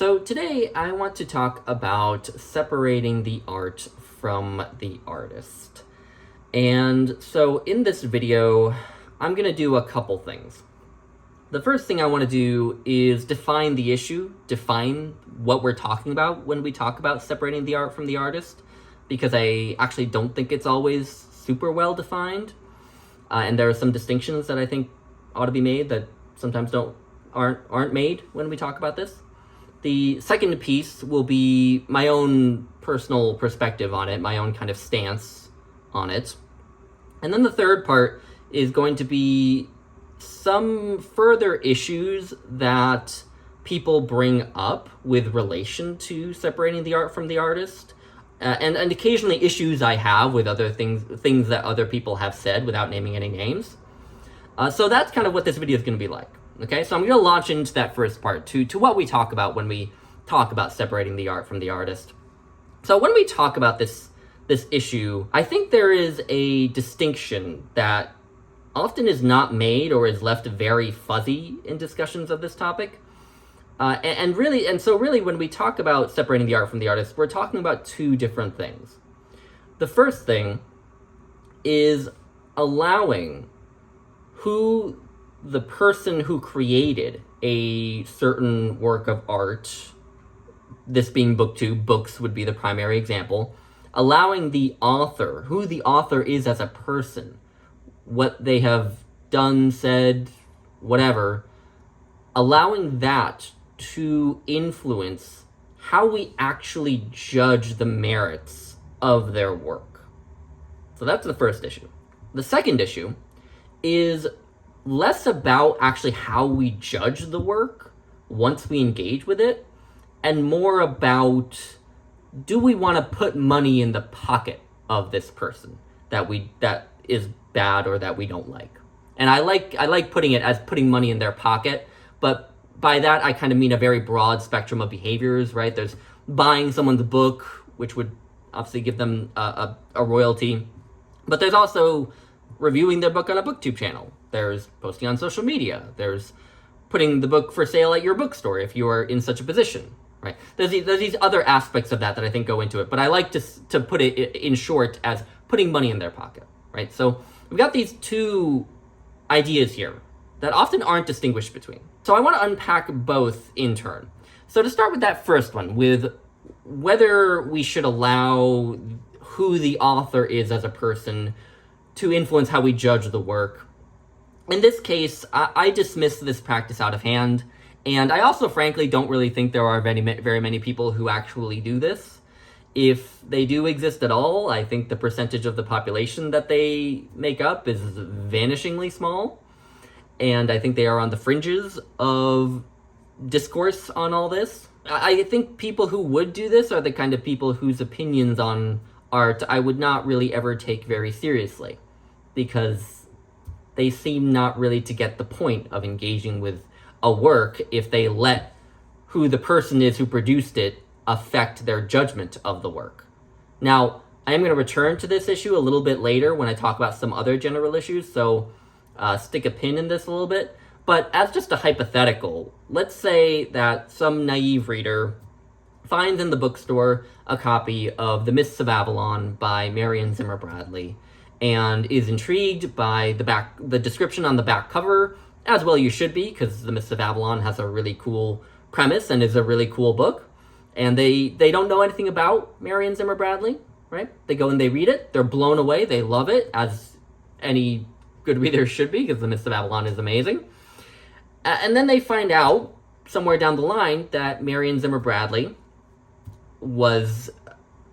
So today I want to talk about separating the art from the artist. And so in this video, I'm going to do a couple things. The first thing I want to do is define the issue, define what we're talking about when we talk about separating the art from the artist, because I actually don't think it's always super well defined. And there are some distinctions that I think ought to be made that sometimes aren't made when we talk about this. The second piece will be my own personal perspective on it, my own kind of stance on it. And then the third part is going to be some further issues that people bring up with relation to separating the art from the artist. And occasionally issues I have with other things that other people have said without naming any names. So that's kind of what this video is going to be like. Okay, so I'm going to launch into that first part, to what we talk about when we talk about separating the art from the artist. So when we talk about this issue, I think there is a distinction that often is not made or is left very fuzzy in discussions of this topic. So really when we talk about separating the art from the artist, we're talking about two different things. The first thing is allowing the person who created a certain work of art, this being books would be the primary example, allowing the author, who the author is as a person, what they have done, said, whatever, allowing that to influence how we actually judge the merits of their work. So that's the first issue. The second issue is less about actually how we judge the work once we engage with it, and more about, do we want to put money in the pocket of this person that is bad or that we don't like? And I like putting it as putting money in their pocket, but by that I kind of mean a very broad spectrum of behaviors, right? There's buying someone's book, which would obviously give them a royalty, but there's also reviewing their book on a booktube channel. There's posting on social media. There's putting the book for sale at your bookstore if you are in such a position, right? There's these other aspects of that I think go into it, but I like to put it in short as putting money in their pocket, right? So we've got these two ideas here that often aren't distinguished between. So I want to unpack both in turn. So to start with that first one, with whether we should allow who the author is as a person to influence how we judge the work. In this case, I dismiss this practice out of hand, and I also frankly don't really think there are very many people who actually do this. If they do exist at all, I think the percentage of the population that they make up is vanishingly small, and I think they are on the fringes of discourse on all this. I think people who would do this are the kind of people whose opinions on art I would not really ever take very seriously, because they seem not really to get the point of engaging with a work if they let who the person is who produced it affect their judgment of the work. Now, I am going to return to this issue a little bit later when I talk about some other general issues, so stick a pin in this a little bit. But as just a hypothetical, let's say that some naive reader finds in the bookstore a copy of The Mists of Avalon by Marion Zimmer Bradley, and is intrigued by the description on the back cover, as well you should be, because The Mists of Avalon has a really cool premise and is a really cool book. And they don't know anything about Marion Zimmer Bradley, right? They go and they read it, they're blown away, they love it, as any good reader should be, because The Mists of Avalon is amazing. And then they find out, somewhere down the line, that Marion Zimmer Bradley was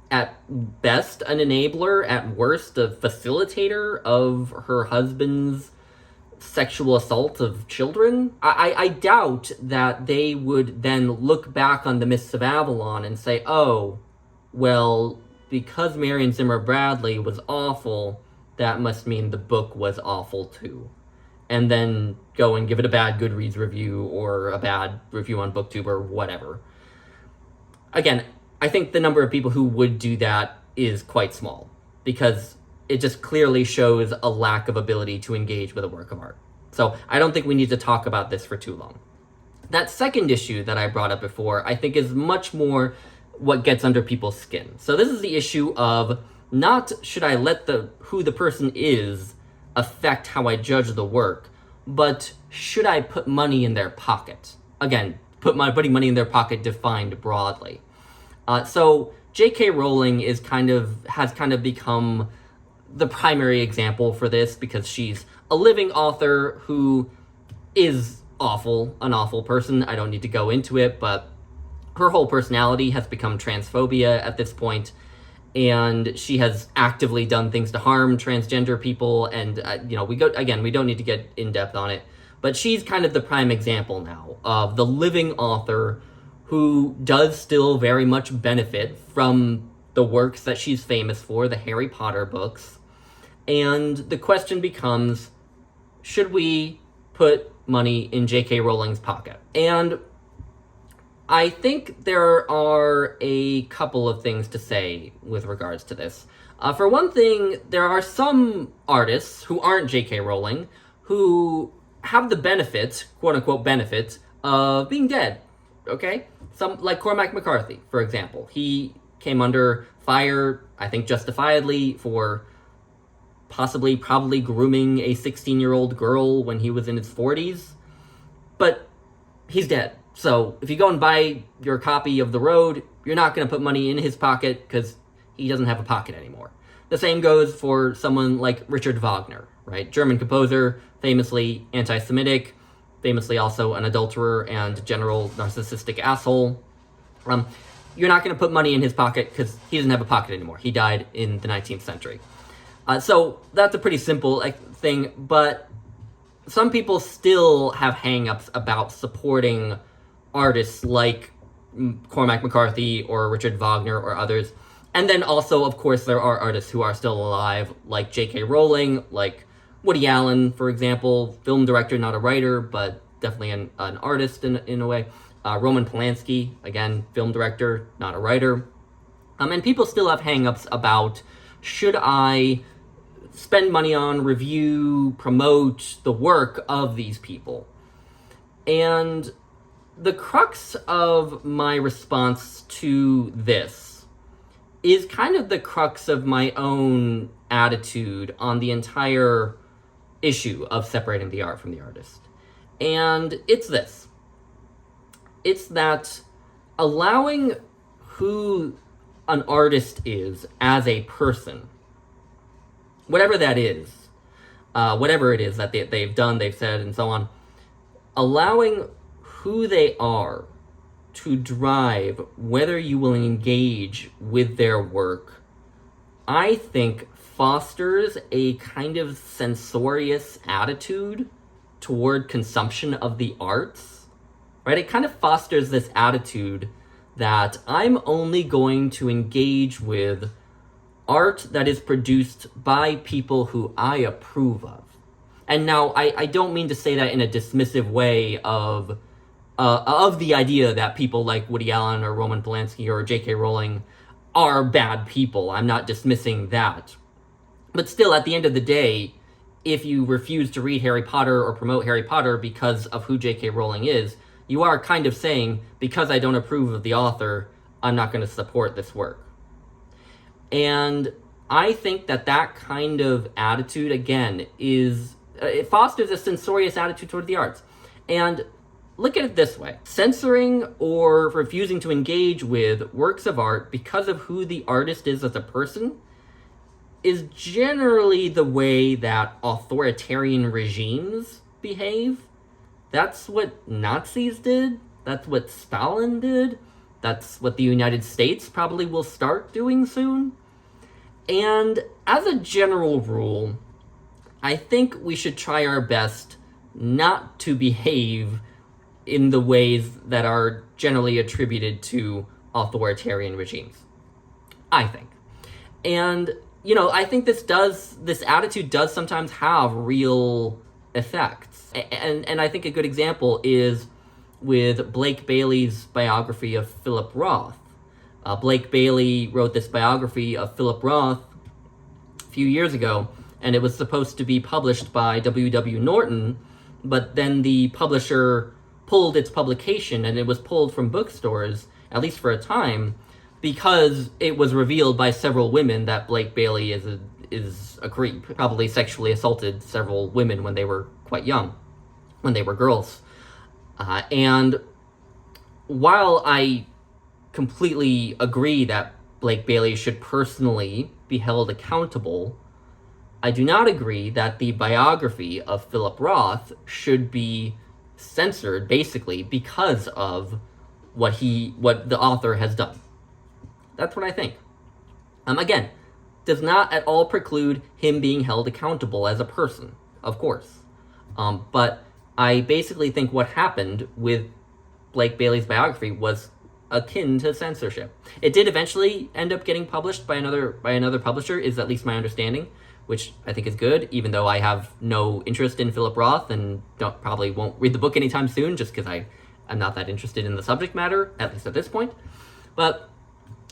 at best an enabler, at worst a facilitator of her husband's sexual assault of children. I doubt that they would then look back on The Mists of Avalon and say, oh, well, because Marion Zimmer Bradley was awful, that must mean the book was awful too. And then go and give it a bad Goodreads review or a bad review on BookTube or whatever. Again, I think the number of people who would do that is quite small, because it just clearly shows a lack of ability to engage with a work of art. So I don't think we need to talk about this for too long. That second issue that I brought up before, I think, is much more what gets under people's skin. So this is the issue of not should I let who the person is affect how I judge the work, but should I put money in their pocket? Again, putting money in their pocket defined broadly. So J.K. Rowling has kind of become the primary example for this, because she's a living author who is an awful person. I don't need to go into it, but her whole personality has become transphobia at this point, and she has actively done things to harm transgender people, and we don't need to get in depth on it, but she's kind of the prime example now of the living author who does still very much benefit from the works that she's famous for, the Harry Potter books. And the question becomes, should we put money in J.K. Rowling's pocket? And I think there are a couple of things to say with regards to this. For one thing, there are some artists who aren't J.K. Rowling who have the benefits, quote-unquote benefits, of being dead, okay? Some, like Cormac McCarthy, for example. He came under fire, I think justifiably, for probably grooming a 16-year-old girl when he was in his 40s. But he's dead. So if you go and buy your copy of The Road, you're not going to put money in his pocket because he doesn't have a pocket anymore. The same goes for someone like Richard Wagner, right? German composer, famously anti-Semitic, famously also an adulterer and general narcissistic asshole. You're not going to put money in his pocket because he doesn't have a pocket anymore. He died in the 19th century. So that's a pretty simple thing, but some people still have hang-ups about supporting artists like Cormac McCarthy or Richard Wagner or others. And then also, of course, there are artists who are still alive, like J.K. Rowling, like Woody Allen, for example, film director, not a writer, but definitely an artist in a way. Roman Polanski, again, film director, not a writer. And people still have hang-ups about, should I spend money on, review, promote the work of these people? And the crux of my response to this is kind of the crux of my own attitude on the entire issue of separating the art from the artist. And it's this. It's that allowing who an artist is as a person, whatever that is, whatever it is that they've done, they've said, and so on, allowing who they are to drive whether you will engage with their work, I think fosters a kind of censorious attitude toward consumption of the arts, right? It kind of fosters this attitude that I'm only going to engage with art that is produced by people who I approve of. And now, I don't mean to say that in a dismissive way of the idea that people like Woody Allen or Roman Polanski or J.K. Rowling are bad people. I'm not dismissing that. But still, at the end of the day, if you refuse to read Harry Potter or promote Harry Potter because of who J.K. Rowling is, you are kind of saying, because I don't approve of the author, I'm not going to support this work. And I think that kind of attitude, again, it fosters a censorious attitude toward the arts. And look at it this way. Censoring or refusing to engage with works of art because of who the artist is as a person is generally the way that authoritarian regimes behave. That's what Nazis did. That's what Stalin did. That's what the United States probably will start doing soon. And as a general rule, I think we should try our best not to behave in the ways that are generally attributed to authoritarian regimes. I think. And, I think this attitude does sometimes have real effects. And I think a good example is with Blake Bailey's biography of Philip Roth. Blake Bailey wrote this biography of Philip Roth a few years ago, and it was supposed to be published by W.W. Norton, but then the publisher pulled its publication, and it was pulled from bookstores, at least for a time, because it was revealed by several women that Blake Bailey is a creep, probably sexually assaulted several women when they were quite young, when they were girls. And while I completely agree that Blake Bailey should personally be held accountable, I do not agree that the biography of Philip Roth should be censored, basically, because of what the author has done. That's what I think. Again, does not at all preclude him being held accountable as a person, of course. But I basically think what happened with Blake Bailey's biography was akin to censorship. It did eventually end up getting published by another publisher, is at least my understanding, which I think is good, even though I have no interest in Philip Roth and probably won't read the book anytime soon, just because I'm not that interested in the subject matter, at least at this point. But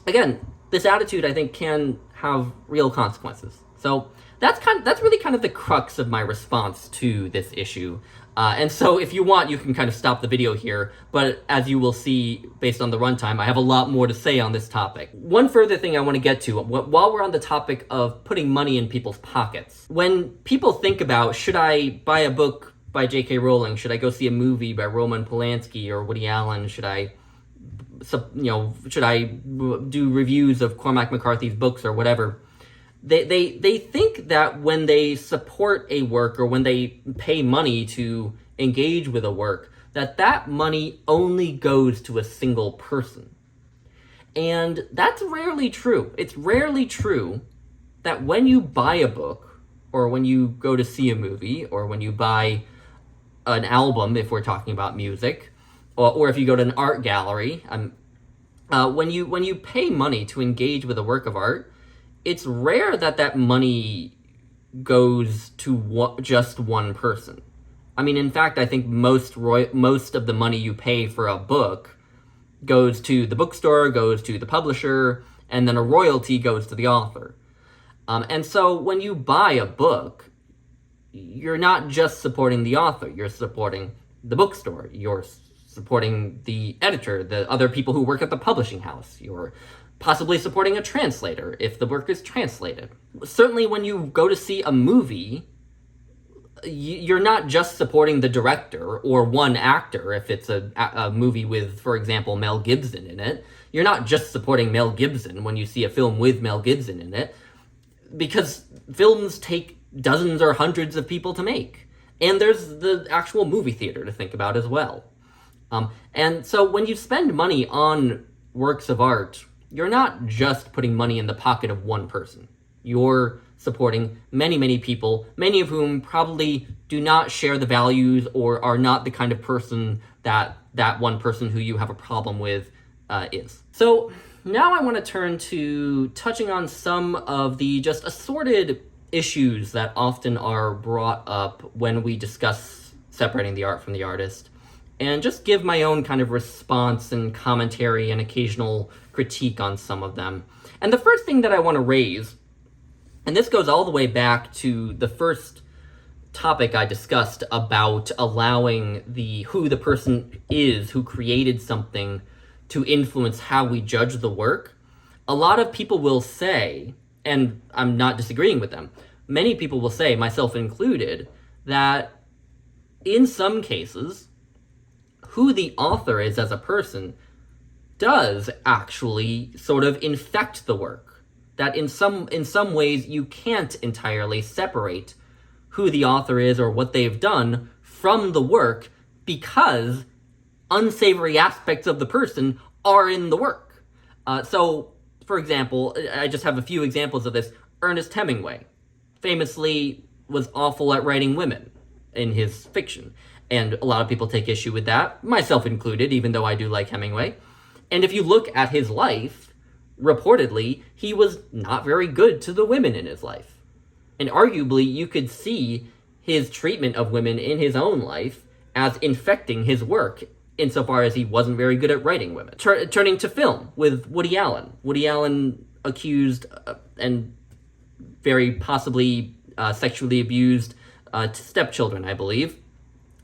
again, this attitude, I think, can have real consequences. So that's really kind of the crux of my response to this issue. And so if you want, you can kind of stop the video here, but as you will see based on the runtime, I have a lot more to say on this topic. One further thing I want to get to, while we're on the topic of putting money in people's pockets, when people think about, should I buy a book by J.K. Rowling, should I go see a movie by Roman Polanski or Woody Allen, should I do reviews of Cormac McCarthy's books or whatever, they think that when they support a work or when they pay money to engage with a work, that money only goes to a single person. And that's rarely true. It's rarely true that when you buy a book, or when you go to see a movie, or when you buy an album, if we're talking about music, or if you go to an art gallery, when you pay money to engage with a work of art, it's rare that money goes to just one person. I mean, in fact, I think most of the money you pay for a book goes to the bookstore, goes to the publisher, and then a royalty goes to the author. And so when you buy a book, you're not just supporting the author, you're supporting the bookstore, you're supporting the editor, the other people who work at the publishing house, you're possibly supporting a translator if the work is translated. Certainly when you go to see a movie, you're not just supporting the director or one actor if it's a movie with, for example, Mel Gibson in it. You're not just supporting Mel Gibson when you see a film with Mel Gibson in it, because films take dozens or hundreds of people to make. And there's the actual movie theater to think about as well. And so when you spend money on works of art, you're not just putting money in the pocket of one person. You're supporting many, many people, many of whom probably do not share the values or are not the kind of person that one person who you have a problem with is. So now I want to turn to touching on some of the just assorted issues that often are brought up when we discuss separating the art from the artist, and just give my own kind of response and commentary and occasional critique on some of them. And the first thing that I want to raise, and this goes all the way back to the first topic I discussed about allowing who the person is who created something to influence how we judge the work. A lot of people will say, and I'm not disagreeing with them, many people will say, myself included, that in some cases, who the author is as a person does actually sort of infect the work. That in some ways you can't entirely separate who the author is or what they've done from the work, because unsavory aspects of the person are in the work. So, for example, I just have a few examples of this. Ernest Hemingway famously was awful at writing women in his fiction. And a lot of people take issue with that, myself included, even though I do like Hemingway. And if you look at his life, reportedly, he was not very good to the women in his life. And arguably, you could see his treatment of women in his own life as infecting his work, insofar as he wasn't very good at writing women. Turning to film with Woody Allen. Woody Allen accused and very possibly sexually abused stepchildren, I believe.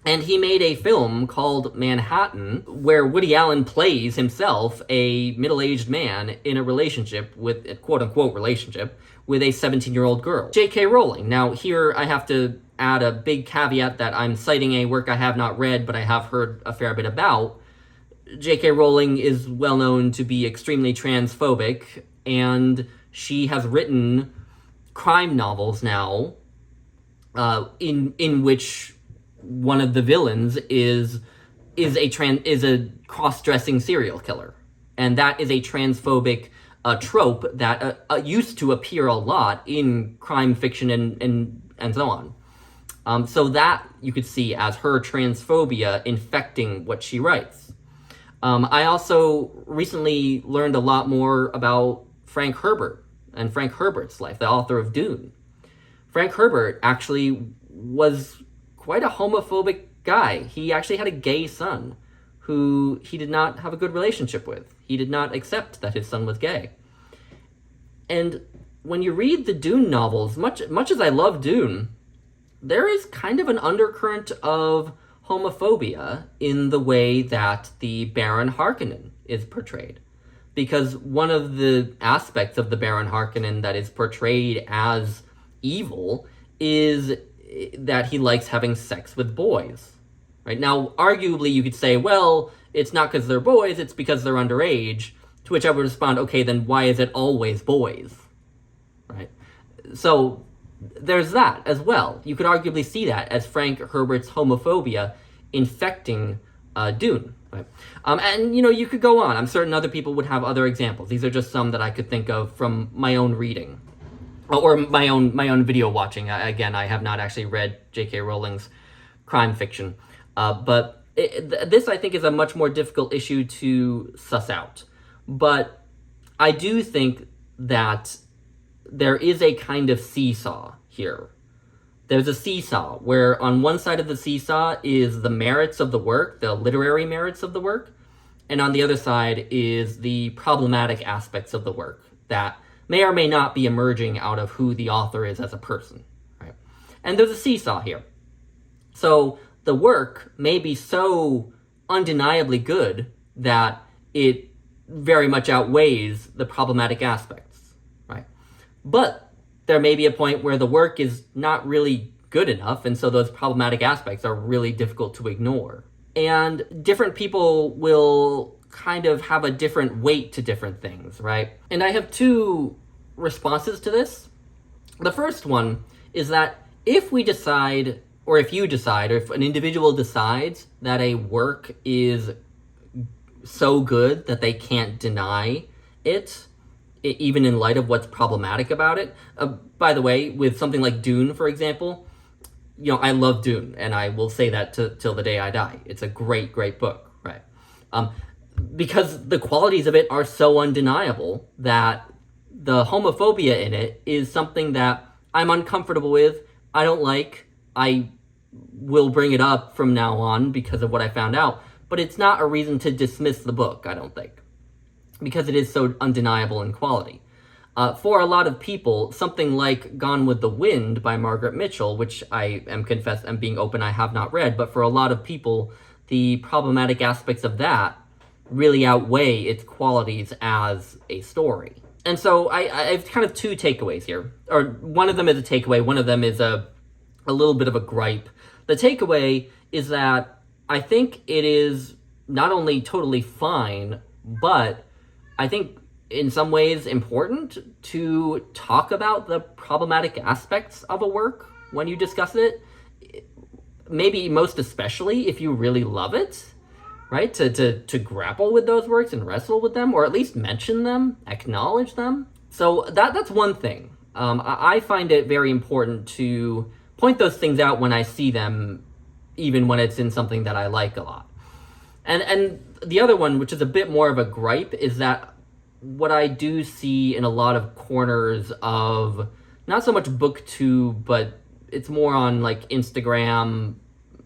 And he made a film called Manhattan, where Woody Allen plays himself a middle-aged man in a relationship with, a quote-unquote relationship, with a 17-year-old girl. J.K. Rowling. Now, here I have to add a big caveat that I'm citing a work I have not read, but I have heard a fair bit about. J.K. Rowling is well known to be extremely transphobic, and she has written crime novels now, in which one of the villains is a cross-dressing serial killer, and that is a transphobic trope that used to appear a lot in crime fiction and so on. So that you could see as her transphobia infecting what she writes. I also recently learned a lot more about Frank Herbert and Frank Herbert's life, the author of Dune. Frank Herbert actually was quite a homophobic guy. He actually had a gay son who he did not have a good relationship with. He did not accept that his son was gay. And when you read the Dune novels, much as I love Dune, there is kind of an undercurrent of homophobia in the way that the Baron Harkonnen is portrayed. Because one of the aspects of the Baron Harkonnen that is portrayed as evil is that he likes having sex with boys. Right? Now, arguably, you could say, well, it's not because they're boys, it's because they're underage, to which I would respond, okay, then why is it always boys? Right? So, there's that as well. You could arguably see that as Frank Herbert's homophobia infecting Dune. Right? And, you could go on. I'm certain other people would have other examples. These are just some that I could think of from my own reading. Or my own video watching. Again, I have not actually read J.K. Rowling's crime fiction. But this, I think, is a much more difficult issue to suss out. But I do think that there is a kind of seesaw here. There's a seesaw where on one side of the seesaw is the merits of the work, the literary merits of the work, and on the other side is the problematic aspects of the work that may or may not be emerging out of who the author is as a person. Right? And there's a seesaw here. So the work may be so undeniably good that it very much outweighs the problematic aspects, right? But there may be a point where the work is not really good enough, and so those problematic aspects are really difficult to ignore. And different people will kind of have a different weight to different things, right? And I have two responses to this. The first one is that if we decide, or if you decide, or if an individual decides that a work is so good that they can't deny it, even in light of what's problematic about it. By the way, with something like Dune, for example, I love Dune, and I will say that till the day I die. It's a great, great book, right? Because the qualities of it are so undeniable that the homophobia in it is something that I'm uncomfortable with, I don't like, I will bring it up from now on because of what I found out, but it's not a reason to dismiss the book, I don't think, because it is so undeniable in quality. For a lot of people, something like Gone with the Wind by Margaret Mitchell, which I am being open, I have not read, but for a lot of people, the problematic aspects of that really outweigh its qualities as a story. And so I have kind of two takeaways here. Or one of them is a takeaway, one of them is a little bit of a gripe. The takeaway is that I think it is not only totally fine, but I think in some ways important to talk about the problematic aspects of a work when you discuss it. Maybe most especially if you really love it, right? To grapple with those works and wrestle with them, or at least mention them, acknowledge them. So that's one thing. I find it very important to point those things out when I see them, even when it's in something that I like a lot. And the other one, which is a bit more of a gripe, is that what I do see in a lot of corners of not so much BookTube, but it's more on like Instagram,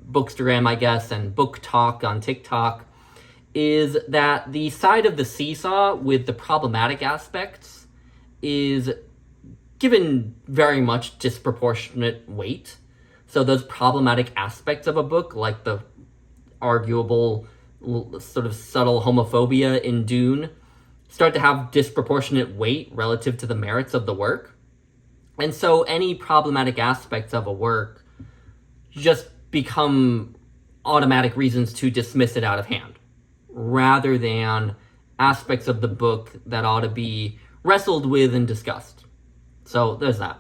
Bookstagram, I guess, and Book Talk on TikTok, is that the side of the seesaw with the problematic aspects is given very much disproportionate weight. So those problematic aspects of a book, like the arguable sort of subtle homophobia in Dune, start to have disproportionate weight relative to the merits of the work. And so any problematic aspects of a work just become automatic reasons to dismiss it out of hand, rather than aspects of the book that ought to be wrestled with and discussed. So there's that.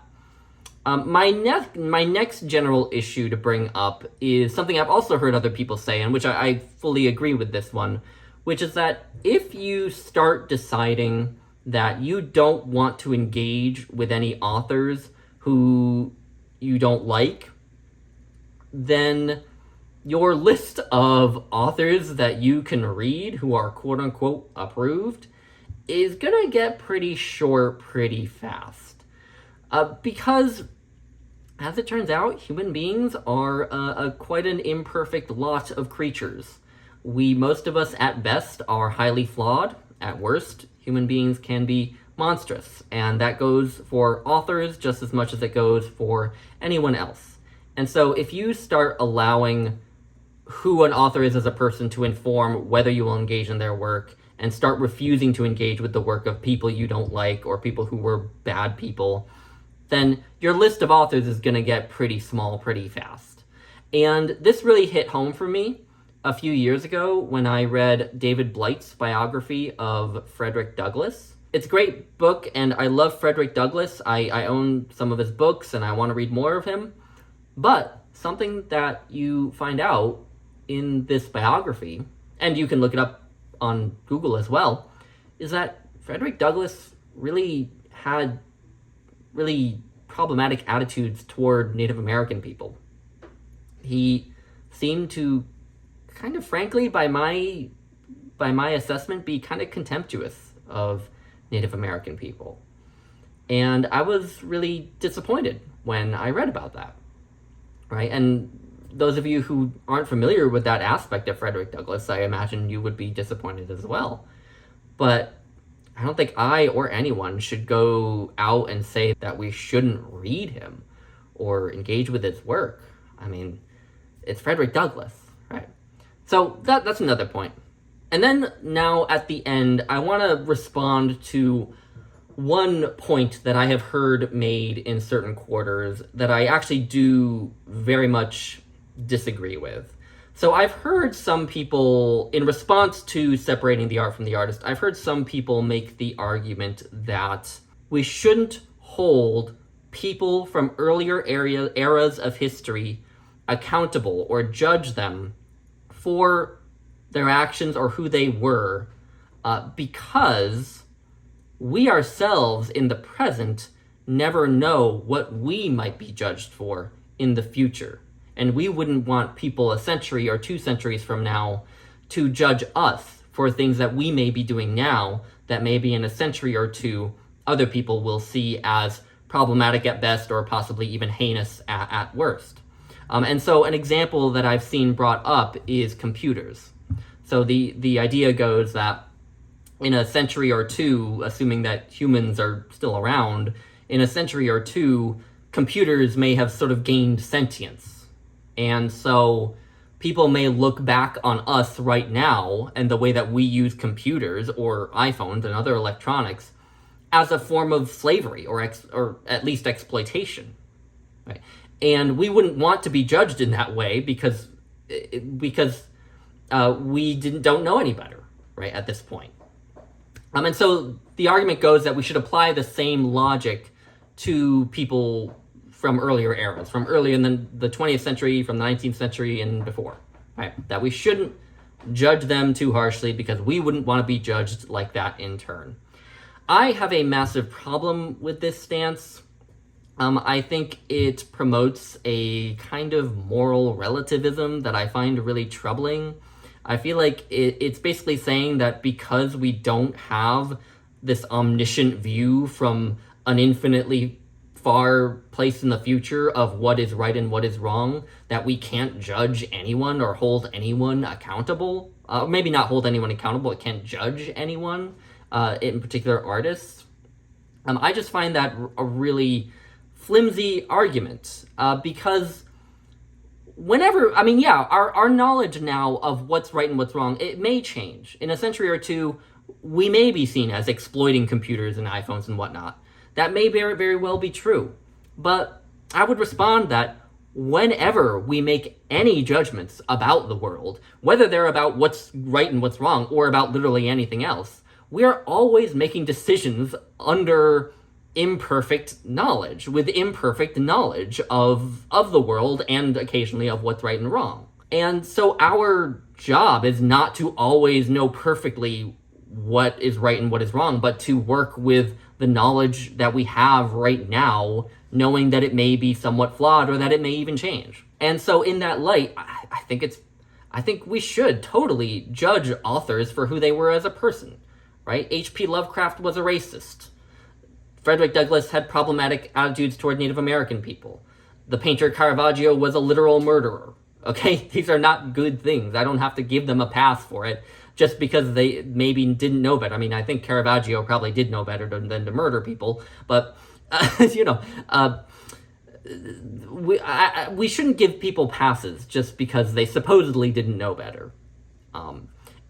My next general issue to bring up is something I've also heard other people say, and which I fully agree with this one, which is that if you start deciding that you don't want to engage with any authors who you don't like, then your list of authors that you can read who are quote-unquote approved is gonna get pretty short pretty fast. Because, as it turns out, human beings are quite an imperfect lot of creatures. Most of us, at best, are highly flawed. At worst, human beings can be monstrous. And that goes for authors just as much as it goes for anyone else. And so if you start allowing who an author is as a person to inform whether you will engage in their work, and start refusing to engage with the work of people you don't like or people who were bad people, then your list of authors is going to get pretty small pretty fast. And this really hit home for me a few years ago when I read David Blight's biography of Frederick Douglass. It's a great book, and I love Frederick Douglass. I own some of his books, and I want to read more of him. But something that you find out in this biography, and you can look it up on Google as well, is that Frederick Douglass really had really problematic attitudes toward Native American people. He seemed to kind of, frankly, by my assessment, be kind of contemptuous of Native American people. And I was really disappointed when I read about that, right? And those of you who aren't familiar with that aspect of Frederick Douglass, I imagine you would be disappointed as well. But I don't think I or anyone should go out and say that we shouldn't read him or engage with his work. I mean, it's Frederick Douglass, right? So that's another point. And then now at the end, I want to respond to one point that I have heard made in certain quarters that I actually do very much disagree with. So I've heard some people, in response to separating the art from the artist, I've heard some people make the argument that we shouldn't hold people from earlier eras of history accountable or judge them for their actions or who they were, because we ourselves in the present never know what we might be judged for in the future. And we wouldn't want people a century or 2 centuries from now to judge us for things that we may be doing now that maybe in a century or two other people will see as problematic at best or possibly even heinous at worst. And so an example that I've seen brought up is computers. So the idea goes that in a century or two, assuming that humans are still around, in a century or two, computers may have sort of gained sentience. And so people may look back on us right now and the way that we use computers or iPhones and other electronics as a form of slavery or at least exploitation, right? And we wouldn't want to be judged in that way because we don't know any better, right, at this point. And so the argument goes that we should apply the same logic to people from earlier eras, from earlier in the 20th century, from the 19th century and before, right? That we shouldn't judge them too harshly because we wouldn't want to be judged like that in turn. I have a massive problem with this stance. I think it promotes a kind of moral relativism that I find really troubling. I feel like it's basically saying that because we don't have this omniscient view from an infinitely far place in the future of what is right and what is wrong, that we can't judge anyone or hold anyone accountable. Maybe not hold anyone accountable, it can't judge anyone, in particular artists. I just find that a really flimsy argument, because whenever, I mean, yeah, our knowledge now of what's right and what's wrong, it may change. In a century or two, we may be seen as exploiting computers and iPhones and whatnot. That may very, very well be true. But I would respond that whenever we make any judgments about the world, whether they're about what's right and what's wrong, or about literally anything else, we are always making decisions under imperfect knowledge, with imperfect knowledge of the world and occasionally of what's right and wrong. And so our job is not to always know perfectly what is right and what is wrong, but to work with the knowledge that we have right now, knowing that it may be somewhat flawed or that it may even change. And so in that light, I think we should totally judge authors for who they were as a person, right? H.P. Lovecraft was a racist. Frederick Douglass had problematic attitudes toward Native American people. The painter Caravaggio was a literal murderer. Okay? These are not good things. I don't have to give them a pass for it just because they maybe didn't know better. I mean, I think Caravaggio probably did know better than to murder people, but, we shouldn't give people passes just because they supposedly didn't know better.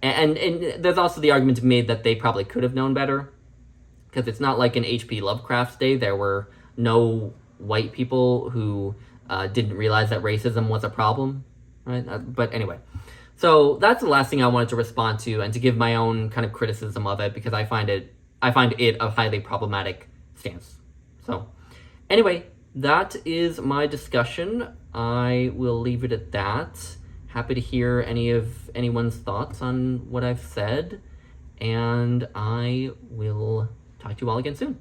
And there's also the argument to be made that they probably could have known better, because it's not like in H.P. Lovecraft's day there were no white people who didn't realize that racism was a problem, right? But anyway, so that's the last thing I wanted to respond to and to give my own kind of criticism of it, because I find it a highly problematic stance. So anyway, that is my discussion. I will leave it at that. Happy to hear anyone's thoughts on what I've said, and I will talk to you all again soon.